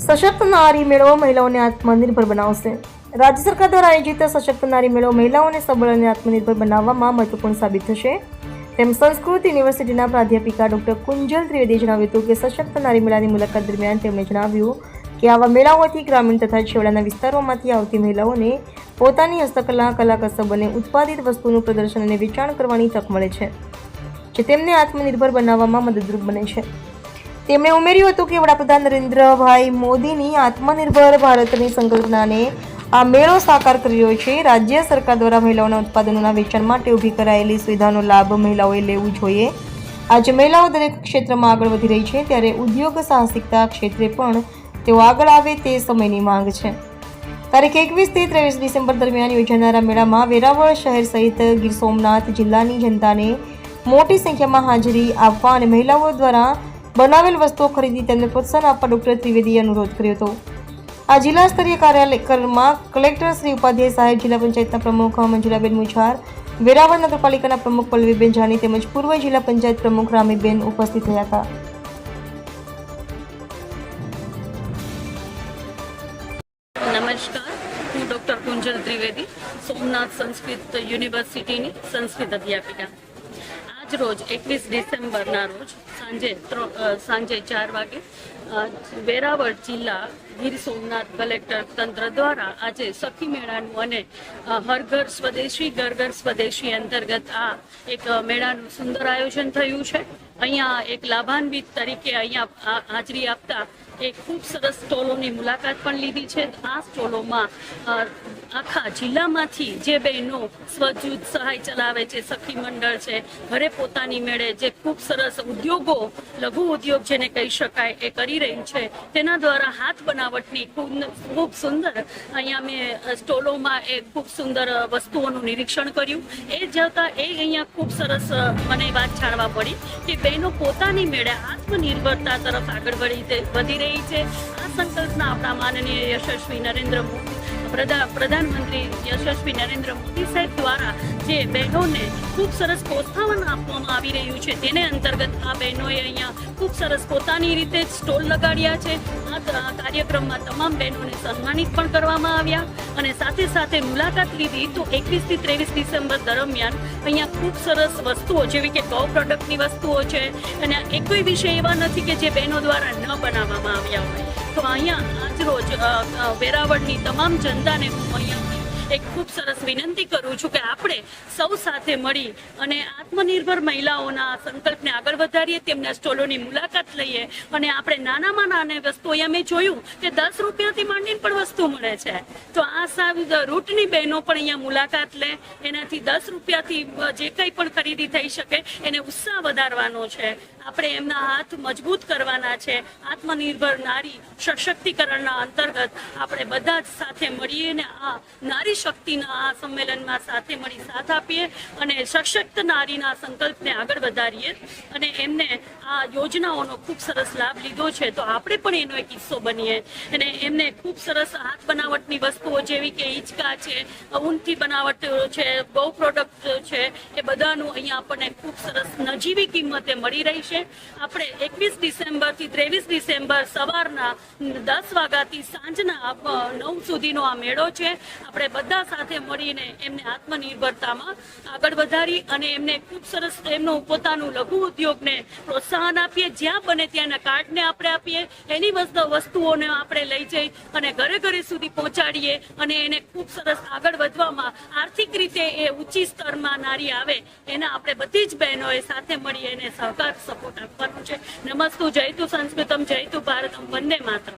સશક્ત નારી મેળો મહિલાઓને આત્મનિર્ભર બનાવશે। રાજ્ય સરકાર દ્વારા આયોજિત સશક્ત નારી મેળો મહિલાઓને સબળ અને આત્મનિર્ભર બનાવવામાં મહત્વપૂર્ણ સાબિત થશે તેમ સંસ્કૃત યુનિવર્સિટીના પ્રાધ્યાપિકા ડોક્ટર કુંજલ ત્રિવેદીએ જણાવ્યું હતું કે સશક્ત નારી મેળાની મુલાકાત દરમિયાન તેમણે જણાવ્યું કે આવા મેળાઓથી ગ્રામીણ તથા છેવાડાના વિસ્તારોમાંથી આવતી મહિલાઓને પોતાની હસ્તકલા કલાકસબ અને ઉત્પાદિત વસ્તુનું પ્રદર્શન અને વેચાણ કરવાની તક મળે છે, જે તેમને આત્મનિર્ભર બનાવવામાં મદદરૂપ બને છે। તેમણે ઉમેર્યું હતું કે વડાપ્રધાન નરેન્દ્રભાઈ મોદીની આત્મનિર્ભર ભારતની સંકલ્પનાને આ મેળો સાકાર કરી રહ્યો છે। રાજ્ય સરકાર દ્વારા મહિલાઓના ઉત્પાદનોના વેચાણ માટે ઊભી કરાયેલી સુવિધાનો લાભ મહિલાઓએ લેવું જોઈએ। આજે મહિલાઓ દરેક ક્ષેત્રમાં આગળ વધી રહી છે, ત્યારે ઉદ્યોગ સાહસિકતા ક્ષેત્રે પણ તેઓ આગળ આવે તે સમયની માંગ છે। તારીખ 21 થી 23 ડિસેમ્બર દરમિયાન યોજાનારા મેળામાં વેરાવળ શહેર સહિત ગીર સોમનાથ જિલ્લાની જનતાને મોટી સંખ્યામાં હાજરી આપવા અને મહિલાઓ દ્વારા બનાવેલ વસ્તુઓ ખરીદી તેમને પ્રોત્સાહન આપવા ડોક્ટર ત્રિવેદીએ અનુરોધ કર્યો હતો। આ જિલ્લા સ્તરીય કાર્યક્રમમાં કલેક્ટર શ્રી ઉપાધ્યાય સાહેબ, જિલ્લા પંચાયતના પ્રમુખ મંજુલાબેન મુછાર, વેરાવળ નગરપાલિકાના પ્રમુખ પલ્લવીબેન જાની તેમજ પૂર્વ જિલ્લા પંચાયત પ્રમુખ રામીબેન ઉપસ્થિત રહ્યા હતા। નમસ્કાર, હું ડૉક્ટર કુંજલ ત્રિવેદી, સોમનાથ સંસ્કૃત યુનિવર્સિટીની સંસ્કૃત અધ્યાપિકા। આજ રોજ 21 ડિસેમ્બરના રોજ સાંજે 4 વાગે વેરાવળ જિલ્લા ગીર સોમનાથ કલેક્ટર તંત્ર દ્વારા આજે સખી મેળાનું અને હર ઘર સ્વદેશી ઘર ઘર સ્વદેશી અંતર્ગત આ એક મેળાનું સુંદર આયોજન થયું છે। અહીંયા એક લાભાન્વિત તરીકે અહીંયા હાજરી આપતા એક ખૂબ સરસ સ્ટોલોની મુલાકાત પણ લીધી છે। આ સ્ટોલોમાં આખા જિલ્લામાંથી જે બહેનો સ્વજૂથ સહાય ચલાવે છે, સખી મંડળ છે, ઘરે પોતાની મેળે જે ખૂબ સરસ ઉદ્યોગો, લઘુ ઉદ્યોગ જેને કહી શકાય એ કરી રહી છે, તેના દ્વારા હાથ બનાવટની ખૂબ સુંદર અહીંયા મેં સ્ટોલોમાં એ ખૂબ સુંદર વસ્તુઓનું નિરીક્ષણ કર્યું। એ જતાં અહીંયા ખૂબ સરસ મને વાત જાણવા મળી કે બહેનો પોતાની મેળે આત્મનિર્ભરતા તરફ આગળ વધી રહી છે। આ સંકલ્પના આપણા માનનીય યશસ્વી નરેન્દ્ર મોદી પ્રધાનમંત્રી યશસ્વી નરેન્દ્ર મોદી સાહેબ દ્વારા જે બહેનોને ખૂબ સરસ પ્રોત્સાહન આપવામાં આવી રહ્યું છે, તેને અંતર્ગત આ બહેનોએ અહીંયા ખૂબ સરસ પોતાની રીતે સ્ટોલ લગાડ્યા છે। આ કાર્યક્રમમાં તમામ બહેનોને સન્માનિત પણ કરવામાં આવ્યા અને સાથે સાથે મુલાકાત લીધી તો 21 થી 23 ડિસેમ્બર દરમિયાન અહીંયા ખૂબ સરસ વસ્તુઓ જેવી કે ગૌ પ્રોડક્ટની વસ્તુઓ છે અને એક કોઈ વિષય એવા નથી કે જે બહેનો દ્વારા ન બનાવવામાં આવ્યા હોય। તો અહીંયા આજ રોજ વેરાવળની તમામ જનતાને હું અહીંયાથી એક ખૂબ સરસ વિનંતી કરું છું કે આપણે સૌ સાથે મળી અને આત્મનિર્ભર મહિલાઓના સંકલ્પને આગળ વધારીએ, તેમના સ્ટોલોની મુલાકાત લઈએ અને આપણે નાનામાં નાની વસ્તુ અહીંયા મેં જોયું કે 10 રૂપિયાથી માંડીને પણ વસ્તુ મળે છે। તો આ રૂટની બહેનો પણ અહીંયા મુલાકાત લે, એનાથી 10 રૂપિયાથી જે કંઈ પણ ખરીદી થઈ શકે એને ઉત્સાહ વધારવાનો છે। આપણે એમના હાથ મજબૂત કરવાના છે। આત્મનિર્ભર નારી સશક્તિકરણના અંતર્ગત આપણે બધા જ સાથે મળીને આ નારી શક્તિના આ સંમેલનમાં સાથે મળી સાથ આપીએ અને સશક્ત નારીના સંકલ્પને આગળ વધારીએ અને એમને આ યોજનાઓનો ખૂબ સરસ લાભ લીધો છે તો આપણે પણ એનો એક હિસ્સો બનીએ અને એમને ખૂબ સરસ હાથ બનાવટની વસ્તુઓ જેવી કે હિંચકા છે, ઊનથી બનાવટ છે, ગૌ પ્રોડક્ટ છે, એ બધાનું અહીંયા આપણને ખૂબ સરસ નજીવી કિંમતે મળી રહી છે। આપણે 21 ડિસેમ્બરથી 23 ડિસેમ્બર સવારના 10 વાગ્યાથી સાંજના 9 સુધીનો આ મેળો છે। આપણે બધા સાથે મળીને એમને આત્મનિર્ભરતામાં આગળ વધારી અને એમને ખૂબ સરસ એમનું પોતાનું લઘુ ઉદ્યોગને પ્રોત્સાહન આપીએ। જ્યાં બને ત્યાંના કાર્ડને આપણે આપીએ, એની વસ્તુઓને આપણે લઈ જઈ અને ઘરે ઘરે સુધી પહોંચાડીએ અને એને ખૂબ સરસ આગળ વધવામાં આર્થિક રીતે એ ઊંચી સ્તરમાં નારી આવે એના આપણે બધી જ બહેનોએ સાથે મળી એને સહકાર સપોર્ટ આપવાનું છે। નમસ્તુ, જયતુ સંસ્કૃતમ, જયતુ ભારતમ, વંદે માતરમ।